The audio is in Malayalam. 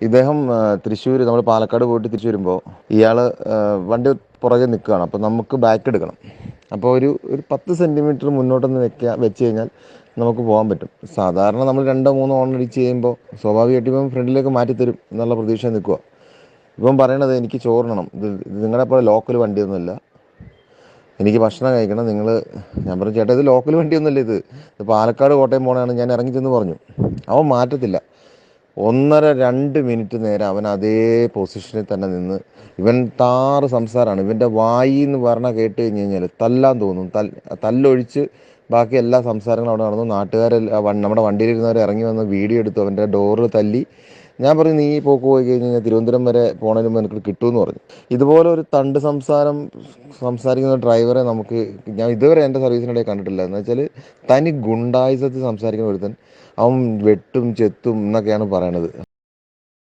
ഇദ്ദേഹം തൃശ്ശൂർ, നമ്മൾ പാലക്കാട് പോയിട്ട് തിരിച്ചു വരുമ്പോൾ ഇയാൾ വണ്ടി പുറകെ നിൽക്കുകയാണ്. അപ്പോൾ നമുക്ക് ബാക്ക് എടുക്കണം. അപ്പോൾ ഒരു 10 സെൻറ്റിമീറ്റർ മുന്നോട്ടൊന്ന് വെച്ച് കഴിഞ്ഞാൽ നമുക്ക് പോകാൻ പറ്റും. സാധാരണ നമ്മൾ 2-3 ഹോൺ അടിച്ച് ചെയ്യുമ്പോൾ സ്വാഭാവികമായിട്ട് ഇപ്പം ഫ്രണ്ടിലേക്ക് മാറ്റിത്തരും എന്നുള്ള പ്രതീക്ഷ നിൽക്കുക. ഇപ്പം പറയണത് എനിക്ക് ചോറിനണം, ഇത് നിങ്ങളെ പോലെ ലോക്കൽ വണ്ടിയൊന്നുമില്ല, എനിക്ക് ഭക്ഷണം കഴിക്കണം. ഞാൻ പറഞ്ഞു ചേട്ടാ ഇത് ലോക്കൽ വണ്ടിയൊന്നുമില്ല, ഇത് പാലക്കാട് കോട്ടയം പോകണതാണ്, ഞാൻ ഇറങ്ങി ചെന്ന് പറഞ്ഞു. അവൻ മാറ്റത്തില്ല. 1.5-2 മിനിറ്റ് നേരം അവൻ അതേ പൊസിഷനിൽ തന്നെ നിന്ന് ഇവൻ സംസാരമാണ്. ഇവൻ്റെ വായി എന്ന് പറഞ്ഞാൽ കേട്ട് കഴിഞ്ഞ് കഴിഞ്ഞാൽ തല്ലാൻ തോന്നും. തല്ലൊഴിച്ച് ബാക്കി എല്ലാ സംസാരങ്ങളും അവിടെ നടന്നു. നമ്മുടെ വണ്ടിയിലിരുന്നവരെ ഇറങ്ങി വന്ന് വീഡിയോ എടുത്തു. അവൻ്റെ ഡോറിൽ തല്ലി. ഞാൻ പറഞ്ഞു നീ പോക്ക് പോയി കഴിഞ്ഞ് കഴിഞ്ഞാൽ തിരുവനന്തപുരം വരെ പോണതിന് മുമ്പ് എനിക്ക് കിട്ടുമെന്ന് പറഞ്ഞു. ഇതുപോലെ ഒരു സംസാരിക്കുന്ന ഡ്രൈവറെ ഞാൻ ഇതുവരെ എൻ്റെ സർവീസിനിടെ കണ്ടിട്ടില്ല. എന്ന് വെച്ചാൽ തനി ഗുണ്ടായിസത്തിൽ സംസാരിക്കുന്ന ഒരുത്തൻ, അവൻ വെട്ടും ചെത്തും എന്നൊക്കെയാണ് പറയണത്.